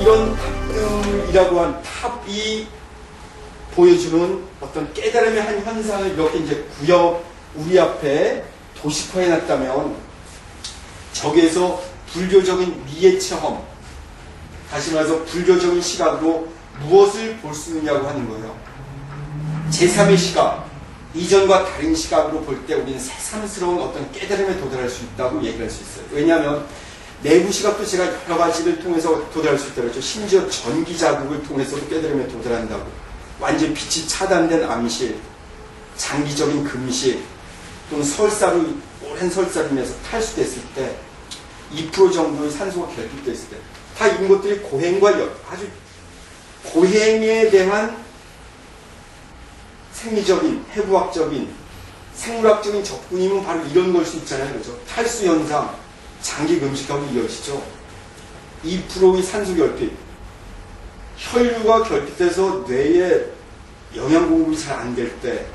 이런 탑이라고 한 탑이 보여주는 어떤 깨달음의 한 현상을 이렇게 이제 우리 앞에 도식화해 놨다면, 저기에서 불교적인 미의 체험, 다시 말해서 불교적인 시각으로 무엇을 볼 수 있느냐고 하는 거예요. 제3의 시각, 이전과 다른 시각으로 볼 때 우리는 새삼스러운 어떤 깨달음에 도달할 수 있다고 얘기할 수 있어요. 왜냐하면 내부 시각도 제가 여러 가지를 통해서 도달할 수 있다고 했죠. 심지어 전기 자극을 통해서도 깨달음에 도달한다고. 완전 빛이 차단된 암실, 장기적인 금실, 또는 설사로, 오랜 설사름에서 탈수됐을 때 2% 정도의 산소가 결핍됐을 때, 다 이런 것들이 고행과 아주 고행에 대한 생리적인, 해부학적인, 생물학적인 접근이면 바로 이런 걸 수 있잖아요. 그렇죠? 탈수 현상, 장기 금식하고 이어지죠. 2%의 산소 결핍, 혈류가 결핍돼서 뇌에 영양 공급이 잘 안 될 때,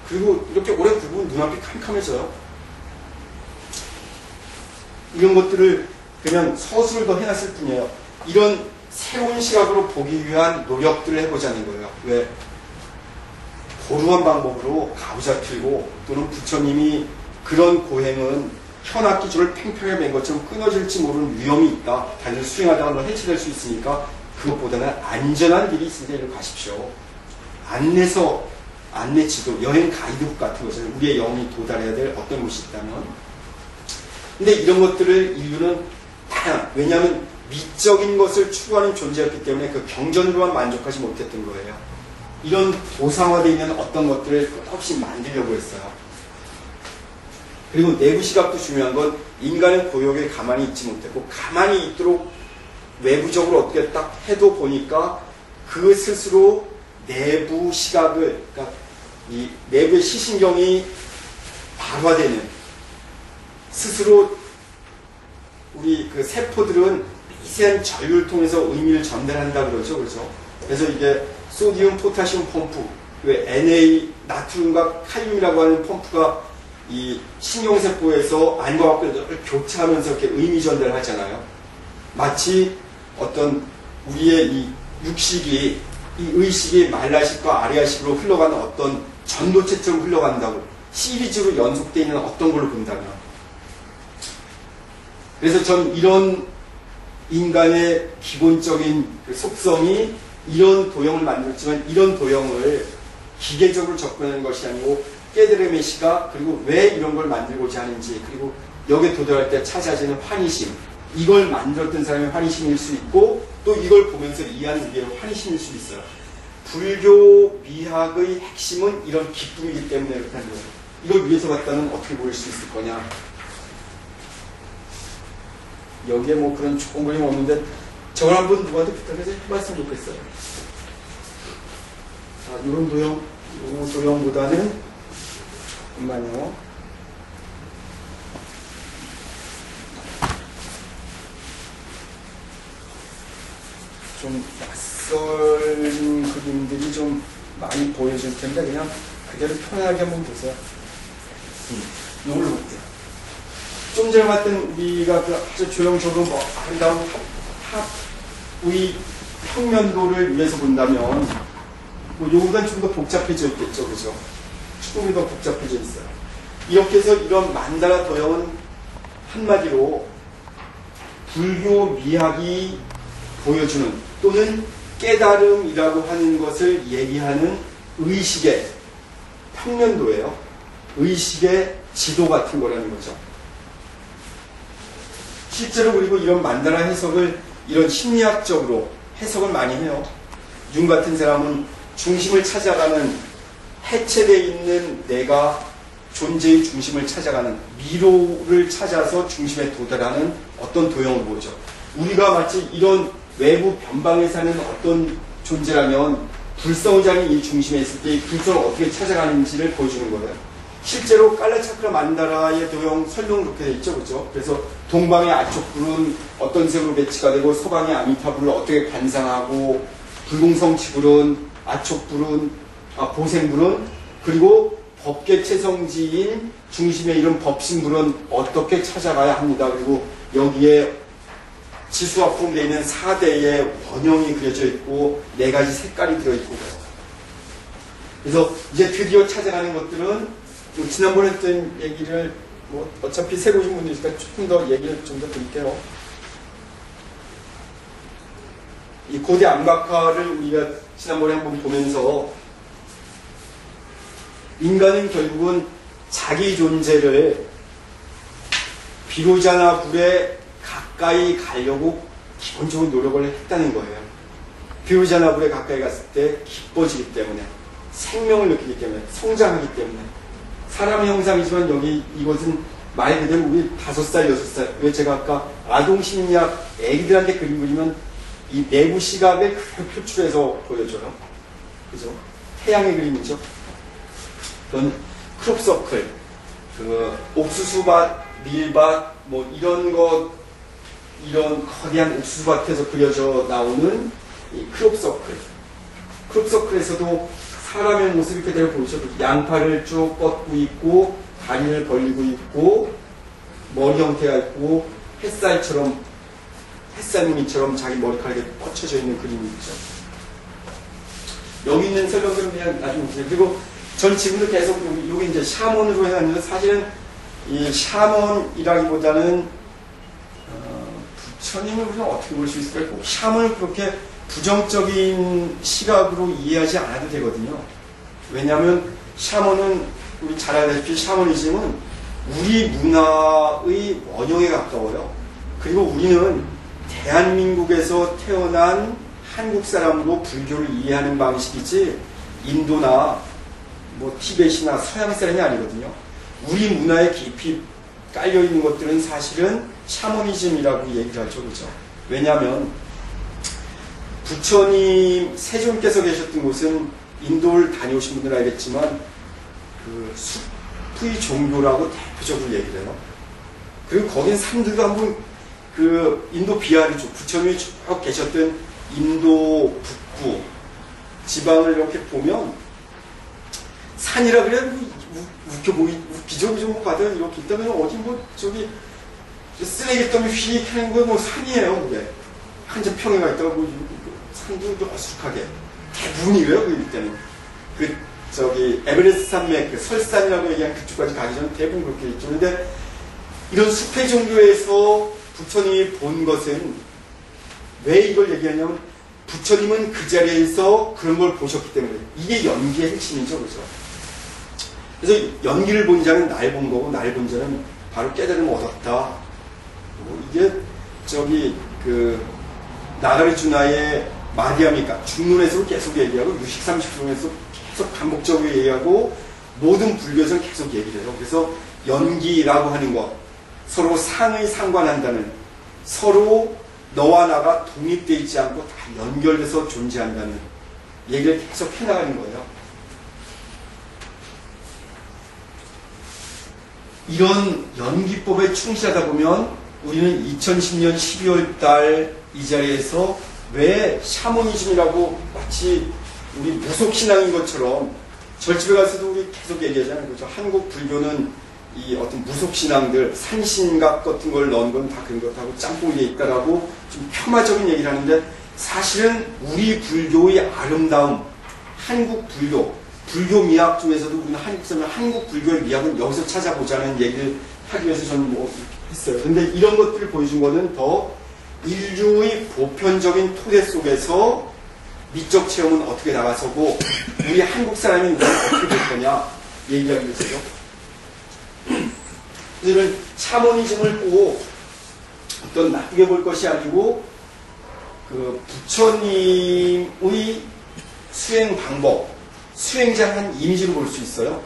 그리고 이렇게 오래 굶으면 눈앞이 캄캄해져요. 이런 것들을 그냥 서술을 더 해놨을 뿐이에요. 이런 새로운 시각으로 보기 위한 노력들을 해보자는 거예요. 왜? 고루한 방법으로 가부잡히고, 또는 부처님이 그런 고행은 현악기줄을 팽팽하게 맨 것처럼 끊어질지 모르는 위험이 있다. 다들 수행하다가 너 해체될 수 있으니까 그것보다는 안전한 길이 있으니까 이리로 가십시오. 안내 지도, 여행 가이드북 같은 것을 우리의 영이 도달해야 될 어떤 곳이 있다면. 근데 이런 것들을 인류는 다양, 왜냐하면 미적인 것을 추구하는 존재였기 때문에 그 경전으로만 만족하지 못했던 거예요. 이런 도상화되어 있는 어떤 것들을 끝없이 만들려고 했어요. 그리고 내부 시각도 중요한 건, 인간은 고욕에 가만히 있지 못했고, 가만히 있도록 외부적으로 어떻게 딱 해도 보니까 그 스스로 내부 시각을, 그러니까 이 내부의 시신경이 발화되는, 스스로 우리 그 세포들은 미세한 전류를 통해서 의미를 전달한다 그러죠. 그렇죠? 그래서 이게 소디움 포타시움 펌프, 왜 Na, 나트륨과 칼륨이라고 하는 펌프가 이 신경세포에서 안과 밖을 교차하면서 이렇게 의미 전달을 하잖아요. 마치 어떤 우리의 이 육식이, 이 의식이 말라식과 아리아식으로 흘러가는 어떤 전도체처럼 흘러간다고, 시리즈로 연속되어 있는 어떤 걸로 본다면. 그래서 전 이런 인간의 기본적인 속성이 이런 도형을 만들었지만, 이런 도형을 기계적으로 접근하는 것이 아니고 깨달음의 시각, 그리고 왜 이런 걸 만들고자 하는지, 그리고 여기에 도달할 때 찾아지는 환희심, 이걸 만들었던 사람의 환희심일 수 있고, 또 이걸 보면서 이해하는 우리의 환희심일 수 있어요. 불교 미학의 핵심은 이런 기쁨이기 때문에 그렇게 하는 거예요. 이걸 위해서 갖다는 어떻게 보일 수 있을 거냐. 여기에 뭐 그런 좋은 그림 없는데, 저걸 한번 누구한테 부탁해서 해봤으면 좋겠어요. 자, 이런 도형보다는, 잠깐만요. 좀 낯선 그림들이 좀 많이 보여질 텐데, 그냥 그대로 편하게 한번 보세요. 이걸로 볼게요. 좀 전에 봤던 우리가 그 아주 조형적으로 뭐 아름다운 탑의 평면도를 위해서 본다면, 뭐 요거보다는 좀 더 복잡해져 있겠죠. 그죠? 조금 더 복잡해져 있어요. 이렇게 해서 이런 만다라 도형은 한마디로 불교 미학이 보여주는, 또는 깨달음이라고 하는 것을 얘기하는 의식의 평면도예요. 의식의 지도 같은 거라는 거죠. 실제로 그리고 이런 만다라 해석을 이런 심리학적으로 해석을 많이 해요. 융 같은 사람은 중심을 찾아가는, 해체되어 있는 내가 존재의 중심을 찾아가는, 미로를 찾아서 중심에 도달하는 어떤 도형을 보죠. 우리가 마치 이런 외부 변방에 사는 어떤 존재라면 불성을 자는 이 중심에 있을 때 이 불성을 어떻게 찾아가는지를 보여주는 거예요. 실제로 깔라차크라 만다라의 도형 설명은 그렇게 돼 있죠. 그렇죠? 그래서 동방의 아촉불은 어떤 색으로 배치가 되고, 서방의 아미타불을 어떻게 관상하고, 불공성치불은, 아촉불은, 보생불은, 그리고 법계체성지인 중심에 이런 법신불은 어떻게 찾아가야 합니다. 그리고 여기에 지수와 포함되어 있는 4대의 원형이 그려져 있고 4가지 색깔이 들어있고 그래서 이제 드디어 찾아가는 것들은 지난번에 했던 얘기를 뭐 어차피 새 보신 분들이니까 조금 더 얘기를 좀 더 드릴게요. 이 고대 암각화를 우리가 지난번에 한번 보면서 인간은 결국은 자기 존재를 비로자나 불에 가까이 가려고 기본적으로 노력을 했다는 거예요. 비로자나 불에 가까이 갔을 때 기뻐지기 때문에, 생명을 느끼기 때문에, 성장하기 때문에. 사람의 형상이지만 여기 이것은 말 그대로 우리 5살, 6살. 왜 제가 아까 아동심리학 애기들한테 그림 그리면 이 내부 시각을 표출해서 보여줘요. 그죠? 태양의 그림이죠. 그런 크롭서클, 옥수수밭, 밀밭, 뭐 이런 거대한 옥수수밭에서 그려져 나오는 이 크롭서클. 크롭서클에서도 사람의 모습이 그대로 보이셔도 양팔을 쭉 뻗고 있고, 다리를 벌리고 있고, 머리 형태가 있고, 햇살무늬처럼 자기 머리카락에 뻗쳐져 있는 그림이 있죠. 여기 있는 설명들은 그냥 나중에 보세요. 그리고 전 지금도 계속 여기 이제 샤먼으로 해놨는데 사실은 이 샤먼이라기보다는 부처님을 우리가 어떻게 볼 수 있을까요? 꼭 샤먼을 그렇게 부정적인 시각으로 이해하지 않아도 되거든요. 왜냐하면 샤먼은 우리 잘 알다시피 샤머니즘은 우리 문화의 원형에 가까워요. 그리고 우리는 대한민국에서 태어난 한국 사람으로 불교를 이해하는 방식이지 인도나 뭐 티벳이나 서양 사람이 아니거든요. 우리 문화에 깊이 깔려있는 것들은 사실은 샤머니즘이라고 얘기를 하죠. 그렇죠? 왜냐하면 부처님 세존께서 계셨던 곳은 인도를 다녀오신 분들은 알겠지만 그 숲의 종교라고 대표적으로 얘기를 해요. 그리고 거긴 산들도 한번 그 인도 비하리죠. 부처님이 쭉 계셨던 인도 북부 지방을 이렇게 보면 산이라 그래 웃기죠. 좀 가든 이렇게 있다면 어디 뭐 저기 쓰레기더미 휙 하는 거 뭐 산이에요. 그게 한참 평야가 있다가 뭐 산도 어수룩하게 대부분 이래요. 그때는 그 저기 에베레스트 산맥 그 설산이라고 얘기한 그쪽까지 가기 전에 대부분 그렇게 있죠. 그런데 이런 숲의 종교에서 부처님이 본 것은 왜 이걸 얘기하냐면 부처님은 그 자리에서 그런 걸 보셨기 때문에 이게 연기의 핵심이죠. 그죠? 그래서 연기를 본 자는 날 본 거고 날 본 자는 바로 깨달음을 얻었다. 이게 저기 그 나가리주나의 마디아미까 중론에서 계속 얘기하고 유식 30분에서 계속 반복적으로 얘기하고 모든 불교에서는 계속 얘기를 해요. 그래서 연기라고 하는 것, 서로 상의 상관한다는, 서로 너와 나가 독립되어 있지 않고 다 연결돼서 존재한다는 얘기를 계속 해나가는 거예요. 이런 연기법에 충실하다 보면 우리는 2010년 12월 달 이 자리에서 왜 샤머니즘이라고 마치 우리 무속신앙인 것처럼 절집에 가서도 우리 계속 얘기하잖아요. 그렇죠? 한국 불교는 이 어떤 무속신앙들, 산신각 같은 걸 넣은 건 다 그런 것하고 짬뽕이 돼 있다라고 좀 폄하적인 얘기를 하는데 사실은 우리 불교의 아름다움, 한국 불교, 불교 미학 중에서도 우리는 한국 사람은 한국 불교의 미학은 여기서 찾아보자는 얘기를 하기 위해서 저는 뭐 했어요. 근데 이런 것들을 보여준 거는 더 인류의 보편적인 토대 속에서 미적 체험은 어떻게 나가서고 우리 한국 사람이 어떻게 될 거냐 얘기하기 위해서죠. 그래서 샤머니즘을 꼭 어떤 나쁘게 볼 것이 아니고 그 부처님의 수행 방법, 수행자 한 이미지로 볼 수 있어요.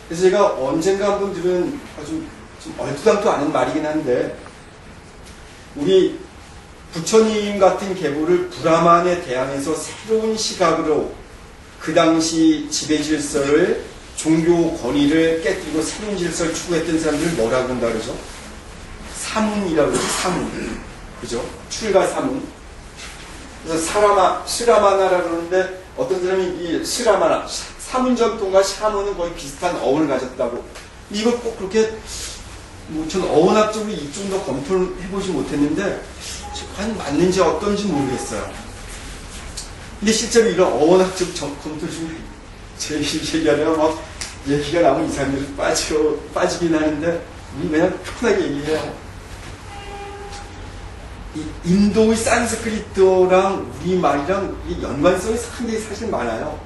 그래서 제가 언젠가 한 분들은 아주 좀 얼토당토 않은 말이긴 한데 우리 부처님 같은 계보를 브라만에 대항해서 새로운 시각으로 그 당시 지배 질서를 종교 권위를 깨뜨리고 새로운 질서를 추구했던 사람들을 뭐라 그런다 그러죠? 사문이라고 그러죠. 사문. 그죠? 출가 사문. 그래서 스라마나라 그러는데 어떤 사람이 이 스라마나, 사문 전통과 샤먼은 거의 비슷한 어원을 가졌다고. 이걸 꼭 그렇게 뭐 전 어원학적으로 이쪽 더 검토를 해보지 못했는데 과연 맞는지 어떤지 모르겠어요. 근데 실제로 이런 어원학적 검토 중에 제 얘기하면 막 얘기가 나오면 이 사람들이 빠지긴 하는데 우리 그냥 편하게 얘기해요. 이 인도의 산스크리트어랑 우리말이랑 연관성이 상당히 사실 많아요.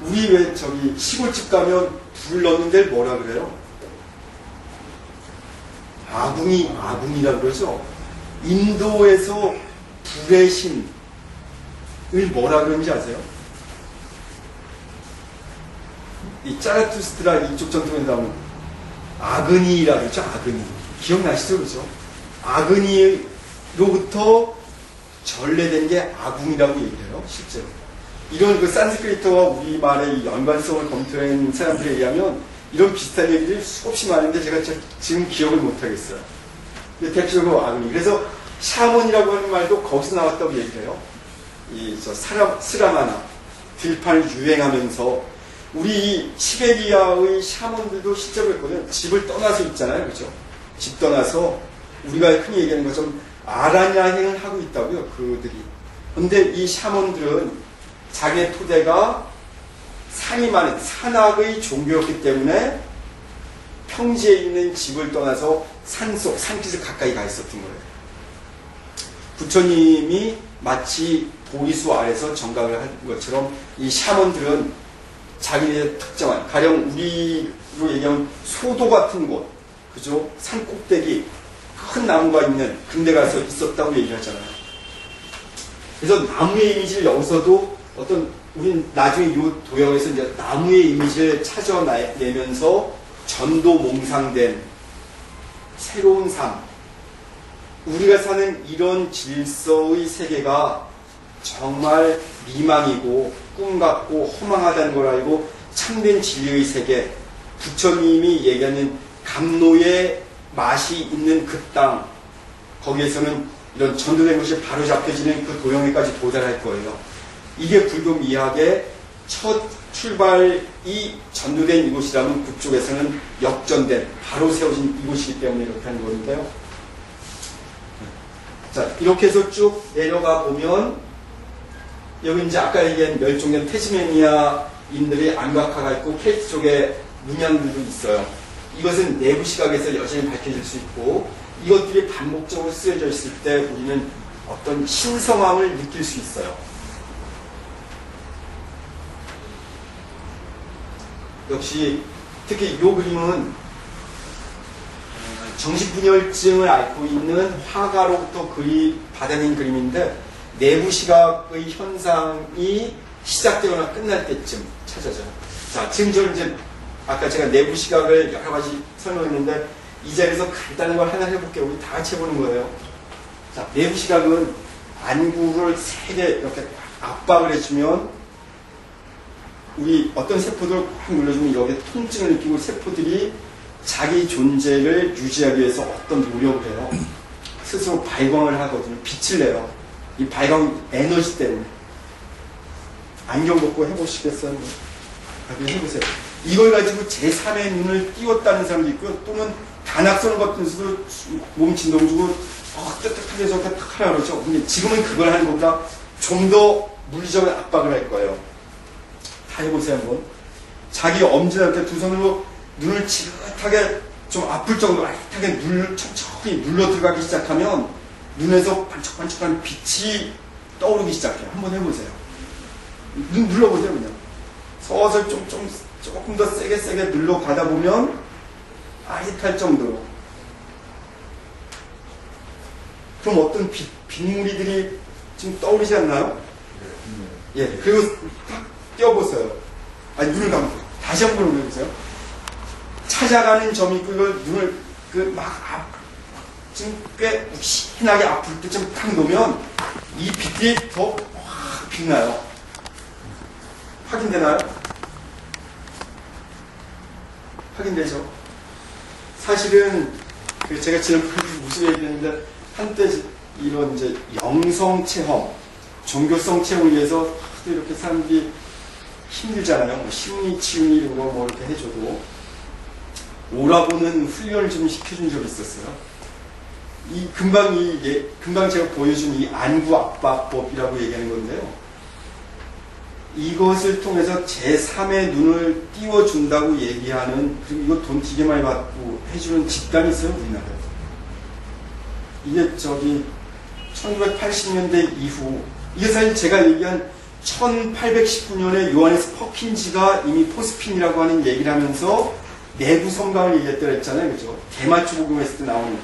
우리 왜 저기 시골집 가면 불 넣는 데를 뭐라 그래요? 아궁이라 그러죠. 인도에서 불의 신을 뭐라 그런지 아세요? 이 짜라투스트라 이쪽 전통에 나오는 아그니라 그러죠. 아그니. 기억나시죠? 그죠? 아그니로부터 전래된 게 아궁이라고 얘기해요. 실제로. 이런 그 산스크리트와 우리말의 연관성을 검토한 사람들에 의하면 이런 비슷한 얘기들이 수없이 많은데 제가 지금 기억을 못하겠어요. 대표적으로 아그니. 그래서 샤먼이라고 하는 말도 거기서 나왔다고 얘기해요. 스라마나 들판을 유행하면서 우리 시베리아의 샤먼들도 실제로 했거든. 집을 떠나서 있잖아요. 그죠? 집 떠나서 우리가 흔히 얘기하는 것처럼 아라냐행을 하고 있다고요. 그들이. 근데 이 샤먼들은 자기의 토대가 산이 많은 산악의 종교였기 때문에 평지에 있는 집을 떠나서 산속, 산깃을 가까이 가 있었던 거예요. 부처님이 마치 보리수 아래서 정각을 한 것처럼 이 샤먼들은 자기네 특정한, 가령 우리로 얘기하면 소도 같은 곳, 그죠? 산 꼭대기, 큰 나무가 있는 그런 데 가서 있었다고 얘기하잖아요. 그래서 나무의 이미지를 여기서도 우린 나중에 이 도형에서 이제 나무의 이미지를 찾아내면서 전도 몽상된 새로운 삶, 우리가 사는 이런 질서의 세계가 정말 미망이고 꿈 같고 허망하다는 걸 알고 참된 진리의 세계, 부처님이 얘기하는 감노의 맛이 있는 그 땅, 거기에서는 이런 전도된 것이 바로 잡혀지는 그 도형에까지 도달할 거예요. 이게 불교 미학의 첫 출발이 전도된 이곳이라면 그쪽에서는 역전된, 바로 세워진 이곳이기 때문에 이렇게 하는 건데요. 자, 이렇게 해서 쭉 내려가 보면 여기 이제 아까 얘기한 멸종된 태즈메니아인들의 안각화가 있고 케이트 쪽에 문양들도 있어요. 이것은 내부 시각에서 여전히 밝혀질 수 있고 이것들이 반복적으로 쓰여져 있을 때 우리는 어떤 신성함을 느낄 수 있어요. 역시 특히 이 그림은 정신분열증을 앓고 있는 화가로부터 받아낸 그림인데 내부 시각의 현상이 시작되거나 끝날 때쯤 찾아져요. 자, 지금 저는 이제 아까 제가 내부 시각을 여러 가지 설명했는데 이 자리에서 간단한 걸 하나 해볼게요. 우리 다 같이 해보는 거예요. 자, 내부 시각은 안구를 세게 이렇게 압박을 해주면 우리 어떤 세포들을 확 눌러주면 여기에 통증을 느끼고 세포들이 자기 존재를 유지하기 위해서 어떤 노력을 해요. 스스로 발광을 하거든요. 빛을 내요. 이 발광 에너지 때문에. 안경 벗고 해보시겠어요? 해보세요. 이걸 가지고 제3의 눈을 띄웠다는 사람도 있고요. 또는 단악선을 같은데서도 몸 진동 주고 뜨뜻하게 저렇게 탁 하라 그러죠. 근데 지금은 그걸 하는 것보다 좀 더 물리적인 압박을 할 거예요. 다 해보세요 한번. 자기 엄지나 이렇게 두 손으로 눈을 지긋하게 좀 아플 정도로 아릿하게 천천히 눌러 들어가기 시작하면 눈에서 반짝반짝한 빛이 떠오르기 시작해요. 한번 해보세요. 눈 눌러보세요 그냥. 서서히 조금 더 세게 눌러가다 보면 아릿할 정도로. 그럼 어떤 빛무리들이 지금 떠오르지 않나요? 예. 그리고 딱 띄워보세요. 아니 눈을 감고 다시 한번 해보세요. 찾아가는 점이 있고 이걸 눈을 지금 꽤 신하게 아플 때쯤 딱 놓으면 이 빛이 더 확 빛나요. 확인되나요? 확인되죠? 사실은 제가 지난번에 무슨 얘기했는데 한때 이런 이제 영성 체험, 종교성 체험을 위해서 이렇게 사람들이 힘들잖아요. 뭐 심리 치유니 뭐 이렇게 해줘도 오라고는 훈련을 좀 시켜준 적이 있었어요. 금방 제가 보여준 이 안구 압박법이라고 얘기하는 건데요. 이것을 통해서 제3의 눈을 띄워준다고 얘기하는, 그리고 이거 돈 되게 많이 받고 해주는 집단이 있어요, 우리나라에. 이게 1980년대 이후, 이게 사실 제가 얘기한 1819년에 요하네스 퍼킨즈가 이미 포스핀이라고 하는 얘기를 하면서 내부 섬광을 얘기했다고 했잖아요. 그죠? 대마초 복용했을 때 나오는.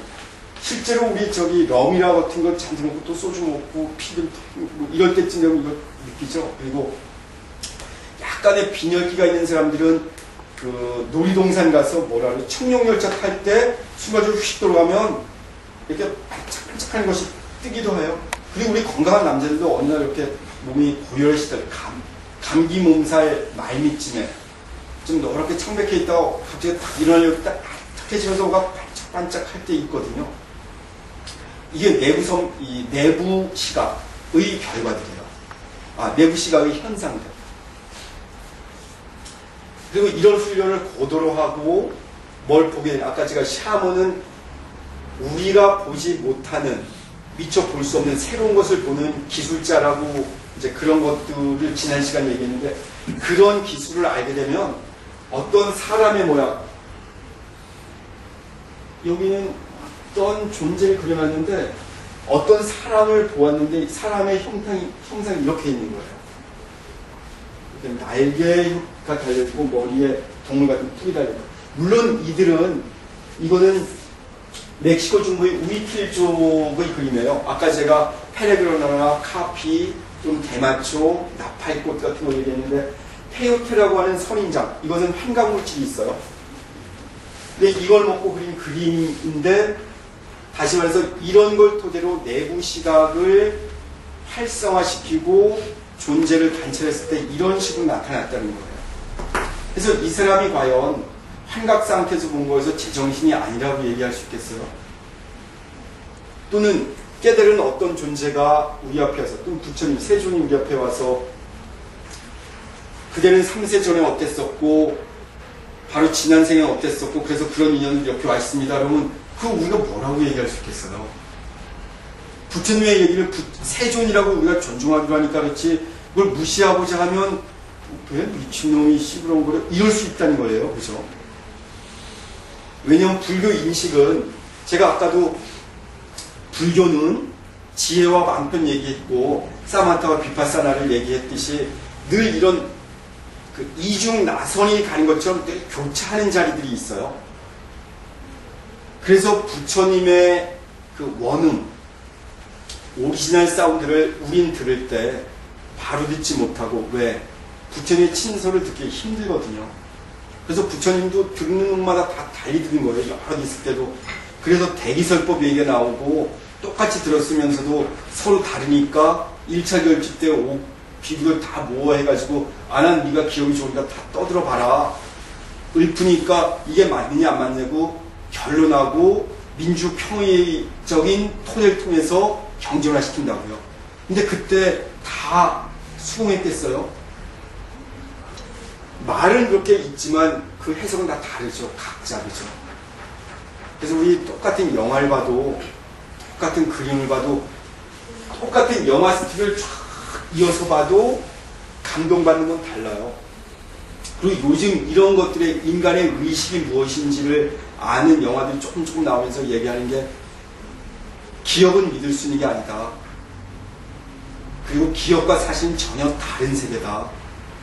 실제로 우리 럼이라 같은 거 잔뜩 먹고 또 소주 먹고 피들 뭐 이럴 때쯤 되면 이거 느끼죠. 그리고 약간의 빈혈기가 있는 사람들은 그 놀이동산 가서 청룡열차 탈 때 순간적으로 휙 들어가면 이렇게 반짝반짝하는 것이 뜨기도 해요. 그리고 우리 건강한 남자들도 어느 날 이렇게 몸이 고열시절 감기 몸살 말미쯤에 좀 노랗게 청백해 있다가 갑자기 딱 일어나려고 딱 해지면서 뭔가 반짝반짝할 때 있거든요. 이게 내부 시각의 결과들이에요. 내부 시각의 현상들. 그리고 이런 훈련을 고도로 하고 뭘 보게 되냐. 아까 제가 샤머는 우리가 보지 못하는, 미처 볼 수 없는 새로운 것을 보는 기술자라고 이제 그런 것들을 지난 시간에 얘기했는데, 그런 기술을 알게 되면 어떤 사람의 모양, 여기는 어떤 존재를 그려놨는데 어떤 사람을 보았는데 사람의 형상이 이렇게 있는 거예요. 날개가 달려있고 머리에 동물 같은 뿔이 달려있고, 물론 이거는 멕시코 중부의 우이틸 쪽의 그림이에요. 아까 제가 페레그로나나 카피, 좀 대마초, 나팔꽃 같은 거 얘기했는데, 페요테라고 하는 선인장, 이것은 환각물질이 있어요. 근데 이걸 먹고 그린 그림인데, 다시 말해서 이런 걸 토대로 내부 시각을 활성화시키고 존재를 관찰했을 때 이런 식으로 나타났다는 거예요. 그래서 이 사람이 과연 환각 상태에서 본 거에서 제정신이 아니라고 얘기할 수 있겠어요? 또는 깨달은 어떤 존재가 우리 앞에 와서, 또는 부처님, 세존이 우리 앞에 와서 그대는 3세 전에 어땠었고 바로 지난 생에 어땠었고 그래서 그런 인연이 이렇게 와 있습니다. 그러면 그거 우리가 뭐라고 얘기할 수 있겠어요? 부처님의 얘기를 세존이라고 우리가 존중하기로 하니까 그렇지, 그걸 무시하고자 하면 왜 미친놈이 시부렁거려 이럴 수 있다는 거예요. 그죠? 왜냐하면 불교 인식은, 제가 아까도 불교는 지혜와 망편 얘기했고 사마타와 비파사나를 얘기했듯이 늘 이런 이중 나선이 가는 것처럼 늘 교차하는 자리들이 있어요. 그래서 부처님의 그 원음, 오리지널 사운드를 우린 들을 때 바로 듣지 못하고, 왜? 부처님의 친서를 듣기 힘들거든요. 그래서 부처님도 듣는 것마다 다 달리 듣는 거예요. 여러 개 있을 때도. 그래서 대기설법 얘기가 나오고 똑같이 들었으면서도 서로 다르니까 1차 결집 때 비구를 다 모아해가지고 아난 네가 기억이 좋으니까 다 떠들어봐라. 읊으니까 이게 맞느냐 안 맞냐고 결론하고 민주평의적인 토대를 통해서 경전화시킨다고요. 근데 그때 다 수긍했겠어요? 말은 그렇게 있지만 그 해석은 다 다르죠. 각자. 그죠? 그래서 우리 똑같은 영화를 봐도, 똑같은 그림을 봐도, 똑같은 영화 스틱을 쫙 이어서 봐도 감동받는 건 달라요. 그리고 요즘 이런 것들의 인간의 의식이 무엇인지를 아는 영화들이 조금 나오면서 얘기하는 게, 기억은 믿을 수 있는 게 아니다. 그리고 기억과 사실은 전혀 다른 세계다.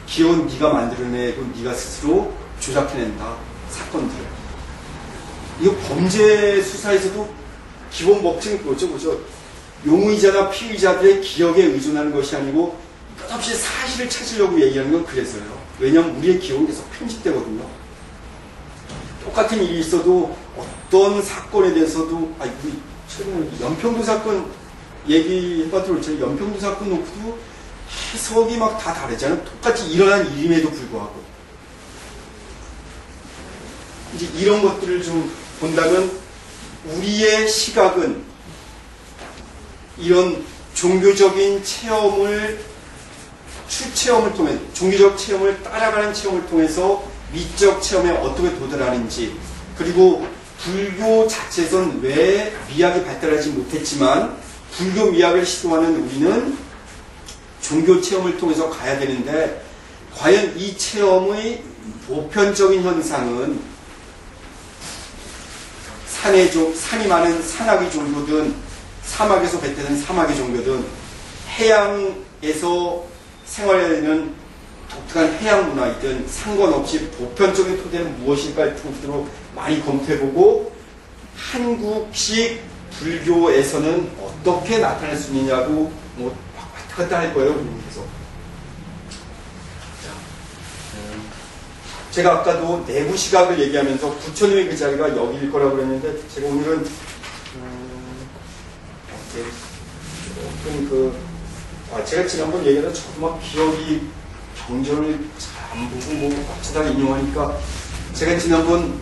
기억은 네가 만들어내고 네가 스스로 조작해낸다. 사건들. 이거 범죄 수사에서도 기본 법칙은 그거죠. 용의자나 피의자들의 기억에 의존하는 것이 아니고 끝없이 사실을 찾으려고 얘기하는 건 그래서요. 왜냐하면 우리의 기억은 계속 편집되거든요. 똑같은 일이 있어도 어떤 사건에 대해서도, 우리 최근에 연평도 사건 얘기해봐도 그렇잖아요. 연평도 사건 놓고도 해석이 막 다 다르잖아요. 똑같이 일어난 일임에도 불구하고. 이제 이런 것들을 좀 본다면 우리의 시각은 이런 종교적인 체험을, 추체험을 통해, 종교적 체험을 따라가는 체험을 통해서 미적 체험에 어떻게 도달하는지, 그리고 불교 자체에선 왜 미학이 발달하지 못했지만 불교 미학을 시도하는 우리는 종교 체험을 통해서 가야 되는데 과연 이 체험의 보편적인 현상은 산이 많은 산악의 종교든 사막에서 배태는 사막의 종교든 해양에서 생활하는 독특한 해양 문화이든 상관없이 보편적인 토대는 무엇일까를 통으로 많이 검토해보고 한국식 불교에서는 어떻게 나타날 수 있느냐고 뭐 왔다 갔다 할 거예요. 그래서 제가 아까도 내부 시각을 얘기하면서 부처님의 그 자리가 여기일 거라고 그랬는데 제가 오늘은 제가 지난번 얘기해서 저도 막 기억이 경전을 잘 안 보고 뭐 어쩌다가 인용하니까 제가 지난번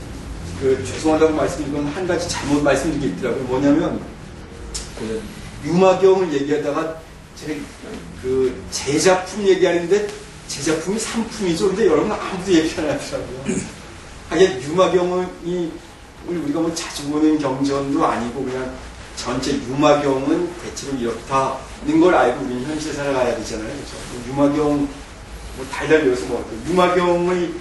죄송하다고 말씀드린 건 한 가지 잘못 말씀드린 게 있더라고요. 뭐냐면 유마경을 얘기하다가 제가 제 작품 얘기하는데 제 작품이 상품이죠. 근데 여러분 아무도 얘기 안 하더라고요. 하긴 유마경이 우리가 뭐 자주 보는 경전도 아니고 그냥 전체 유마경은 대체로 이렇다는 걸 알고 우리는 현실에 살아가야 되잖아요. 그렇죠? 유마경 뭐 달달 외워서 뭐 유마경의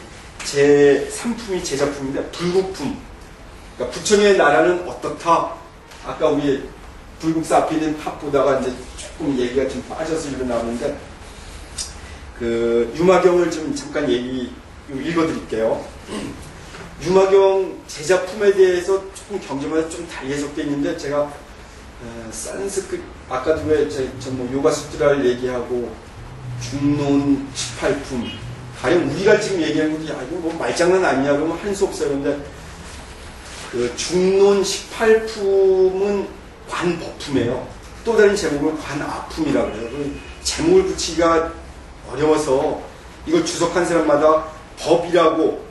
제 상품이 제 작품인데 불국품. 그러니까 부처님의 나라는 어떻다. 아까 우리 불국사 앞에 있는 탑 보다가 이제 조금 얘기가 좀 빠져서 일어나는데 유마경을 좀 잠깐 읽어드릴게요. 유마경 제작품에 대해서 조금 경전마다 좀 달리 해석되어 있는데 제가 산스크릿 아까도 왜 뭐 요가수트라를 얘기하고 중론 18품 가령 우리가 지금 얘기하는 것도 야 이거 뭐 말장난 아니냐 그러면 할 수 없어요. 근데 중론 18품은 관법품이에요. 또 다른 제목을 관아품이라고 그래요. 제목을 붙이기가 어려워서 이걸 주석한 사람마다 법이라고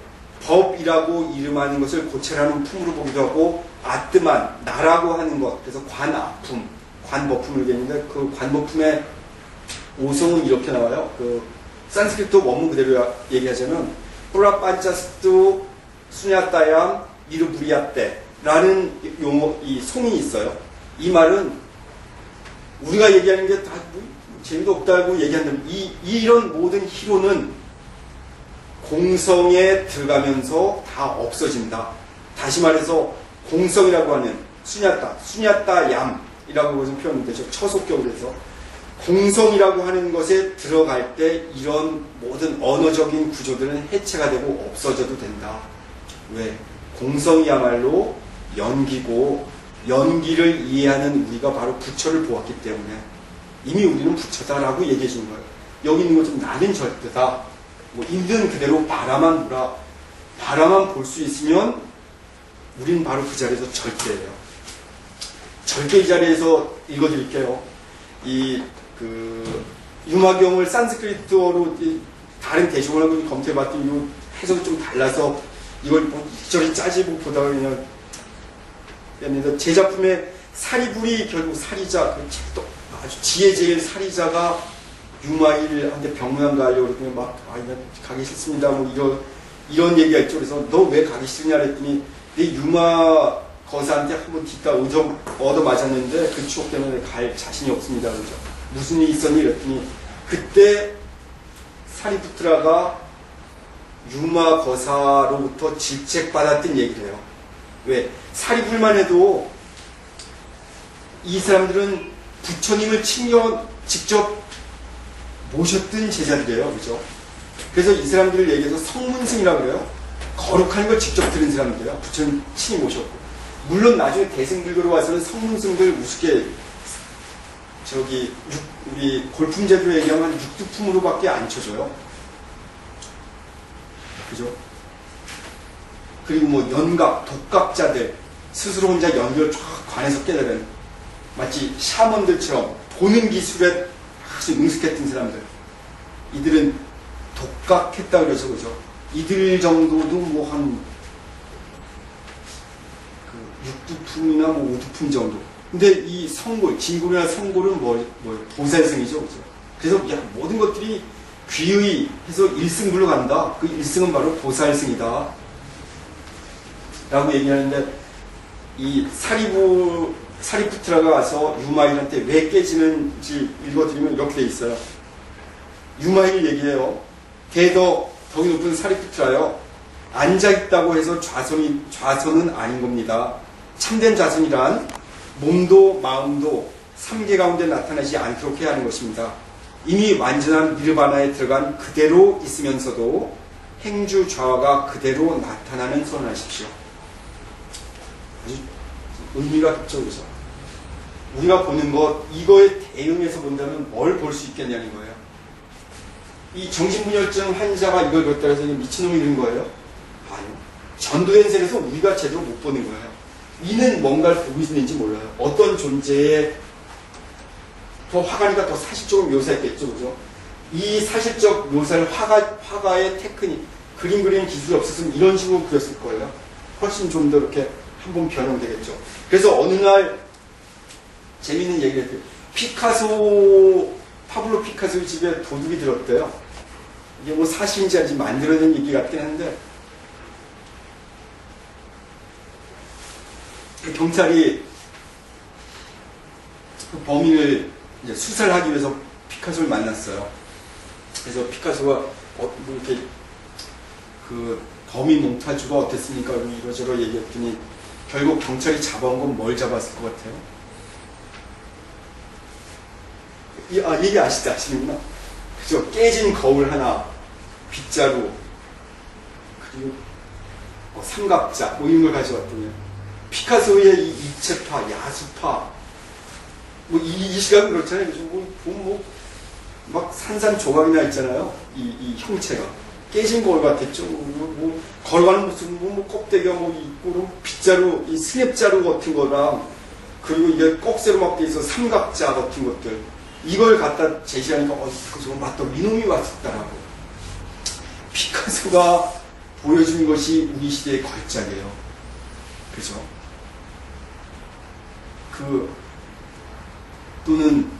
이름하는 것을 고체라는 품으로 보기도 하고 아뜨만 나라고 하는 것 그래서 관아품 관법품을 얘기했는데 그 관법품의 오성은 이렇게 나와요. 산스크리트 원문 그대로 얘기하자면 프라판차스투 수냐따얌 이르부리아떼라는 용어 이 송이 있어요. 이 말은 우리가 얘기하는 게 다 재미도 없다고 얘기한다면 이런 모든 희로는 공성에 들어가면서 다 없어진다. 다시 말해서 공성이라고 하는 수냐따얌이라고 것은 표현이 되죠. 처속격으로 해서 공성이라고 하는 것에 들어갈 때 이런 모든 언어적인 구조들은 해체가 되고 없어져도 된다. 왜? 공성이야말로 연기고 연기를 이해하는 우리가 바로 부처를 보았기 때문에 이미 우리는 부처다라고 얘기해 주는 거예요. 여기 있는 것은 나는 절대다. 뭐 있는 그대로 바라만 보라. 바라만 볼 수 있으면 우리는 바로 그 자리에서 절대예요. 절대 이 자리에서 읽어드릴게요. 유마경을 산스크리트어로 다른 대중어를 검토해봤더니 이 해석이 좀 달라서 이걸 뭐 이리저리 짜지고 보다가 그냥 했는데 제 작품에 사리불이 결국 사리자 또 아주 지혜 제일 사리자가 유마일한테 병문안 가려고 그랬더니 막 가기 싫습니다 뭐 이런 얘기가 있죠. 그래서 너 왜 가기 싫냐 그랬더니 내 유마 거사한테 한번 뒷다 얻어 맞았는데 그 추억 때문에 갈 자신이 없습니다. 그러죠. 무슨 일이 있었니? 그랬더니 그때 사리푸트라가 유마 거사로부터 질책받았던 얘기를 해요. 왜? 사리불만 해도 이 사람들은 부처님을 직접 모셨던 제자들이에요. 그죠? 그래서 이 사람들을 얘기해서 성문승이라고 그래요. 거룩한 걸 직접 들은 사람들이에요. 부처님 친히 모셨고. 물론 나중에 대승불교로 와서는 성문승들 우습게 우리 골품제도로 얘기하면 육두품으로밖에 안 쳐줘요. 그죠? 그리고 뭐 연각, 독각자들 스스로 혼자 연결 쫙 관해서 깨달은 마치 샤먼들처럼 보는 기술에 아주 능숙했던 사람들 이들은 독각했다 그래서 그죠? 이들 정도도 뭐 한 육두품이나 뭐 오두품 정도. 근데 이 성골, 진골이나 성골은 뭐예요? 보살승이죠, 그죠? 그래서 모든 것들이 귀의 해서 일승불로 간다. 그 일승은 바로 보살승이다. 라고 얘기하는데, 이 사리푸트라가 와서 유마일한테 왜 깨지는지 읽어드리면 이렇게 돼 있어요. 유마일 얘기해요. 더 높은 사리푸트라요. 앉아있다고 해서 좌선은 아닌 겁니다. 참된 좌선이란 몸도 마음도 삼계 가운데 나타나지 않도록 해야 하는 것입니다. 이미 완전한 니르바나에 들어간 그대로 있으면서도 행주 좌화가 그대로 나타나는 선언하십시오. 아주 의미가 깊죠, 그죠? 우리가 보는 것, 이거에 대응해서 본다면 뭘 볼 수 있겠냐는 거예요. 이 정신분열증 환자가 이걸 봤다고 해서 미친놈이 되는 거예요? 아니요. 전도된 세계에서 우리가 제대로 못 보는 거예요. 이는 뭔가를 보고 있는지 몰라요. 어떤 존재에 더 화가니까 더 사실적으로 묘사했겠죠, 그죠? 이 사실적 묘사를 화가의 테크닉, 그림 그리는 기술이 없었으면 이런 식으로 그렸을 거예요. 훨씬 좀 더 이렇게 한번 변형되겠죠. 그래서 어느 날 재미있는 얘기를 했대요. 파블로 피카소 집에 도둑이 들었대요. 이게 뭐 사실인지 아닌지 만들어낸 얘기 같긴 한데, 경찰이 그 범인을 이제 수사를 하기 위해서 피카소를 만났어요. 그래서 피카소가 뭐 이렇게 그 범인 몽타주가 어땠습니까? 이러저러 얘기했더니 결국 경찰이 잡아온 건 뭘 잡았을 것 같아요? 얘기 아시는구나. 그죠? 깨진 거울 하나, 빗자루, 그리고 삼각자, 뭐 이런 걸 가져왔더니 피카소의 이 입체파, 야수파, 뭐 이 시각은 그렇잖아요. 막 산산조각이나 있잖아요. 이 형체가. 깨진 거울 같았죠. 걸어가는 모습, 껍데기가 있고, 빗자루, 이 스냅자루 같은 거랑, 그리고 이게 꼭새로 막 돼 있어 삼각자 같은 것들. 이걸 갖다 제시하니까, 저거 맞다. 이놈이 왔었다라고. 피카소가 보여준 것이 우리 시대의 걸작이에요. 그죠? 또는,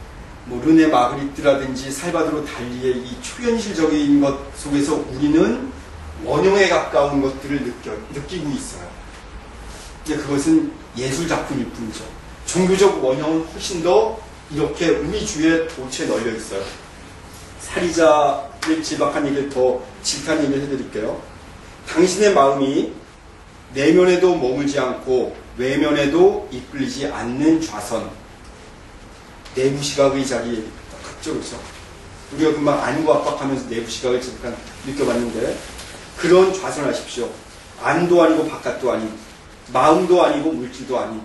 르네 마그리트라든지 살바도르 달리의 이 초현실적인 것 속에서 우리는 원형에 가까운 것들을 느끼고 있어요. 근데 그것은 예술 작품일 뿐이죠. 종교적 원형은 훨씬 더 이렇게 우리 주위에 도처에 널려 있어요. 사리자의 질박한 얘기를 더 질타한 얘기를 해드릴게요. 당신의 마음이 내면에도 머물지 않고 외면에도 이끌리지 않는 좌선. 내부 시각의 자리에 갔죠, 그렇죠? 우리가 금방 안구 압박하면서 내부 시각을 잠깐 느껴봤는데, 그런 좌선하십시오. 안도 아니고 바깥도 아닌, 마음도 아니고 물질도 아닌.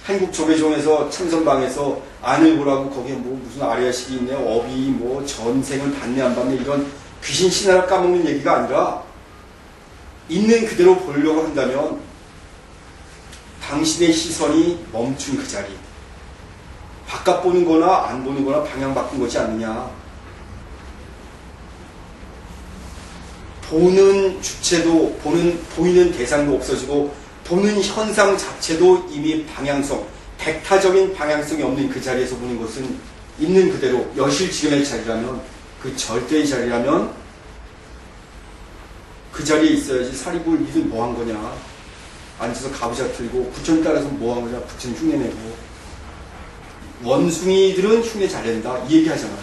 한국 조계종에서 참선방에서 안을 보라고 거기에 무슨 아리아식이 있네, 업이 전생을 받네 안 받네 이런 귀신 신화를 까먹는 얘기가 아니라, 있는 그대로 보려고 한다면 당신의 시선이 멈춘 그 자리, 바깥 보는 거나 안 보는 거나 방향 바꾼 것이 아니냐. 보는 주체도, 보이는 대상도 없어지고, 보는 현상 자체도 이미 방향성, 백타적인 방향성이 없는 그 자리에서 보는 것은 있는 그대로 여실지경의 자리라면, 그 절대의 자리라면, 그 자리에 있어야지. 사리불 니들 뭐 한 거냐. 앉아서 가부좌 틀고, 부처님 따라서 뭐 한 거냐. 부처님 흉내내고. 원숭이들은 흉내 잘 낸다. 이 얘기 하잖아요.